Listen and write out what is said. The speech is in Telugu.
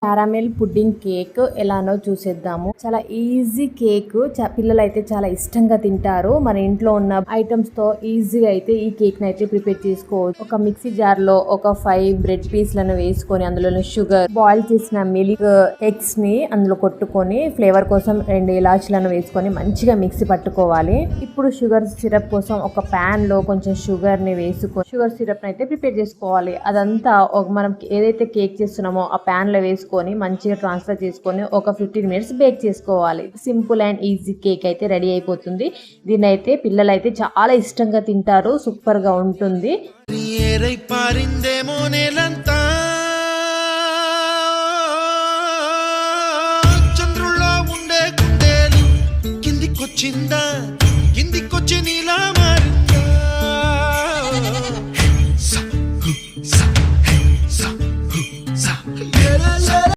క్యారమెల్ పుడ్డింగ్ కేక్ ఎలానో చూసేద్దాము. చాలా ఈజీ కేక్, పిల్లలు అయితే చాలా ఇష్టంగా తింటారు. మన ఇంట్లో ఉన్న ఐటమ్స్ తో ఈజీగా అయితే ఈ కేక్ నైతే ప్రిపేర్ చేసుకోవచ్చు. ఒక మిక్సీ జార్ లో ఒక 5 బ్రెడ్ పీస్లను వేసుకొని అందులో షుగర్, బాయిల్ చేసిన మిల్క్, ఎగ్స్ ని అందులో కొట్టుకొని ఫ్లేవర్ కోసం 2 ఇలాచీలను వేసుకొని మంచిగా మిక్సీ పట్టుకోవాలి. ఇప్పుడు షుగర్ సిరప్ కోసం ఒక పాన్ లో కొంచెం షుగర్ ని వేసుకొని షుగర్ సిరప్ అయితే ప్రిపేర్ చేసుకోవాలి. అదంతా మనం ఏదైతే కేక్ చేస్తున్నామో ఆ పాన్ లో వేసుకొని మంచిగా ట్రాన్స్ఫర్ చేసుకొని ఒక 15 మినిట్స్ బేక్ చేసుకోవాలి. సింపుల్ అండ్ ఈజీ కేక్ అయితే రెడీ అయిపోతుంది. దీన్ని అయితే పిల్లలు అయితే చాలా ఇష్టంగా తింటారు. సూపర్ గా ఉంటుంది. కిందికొచ్చి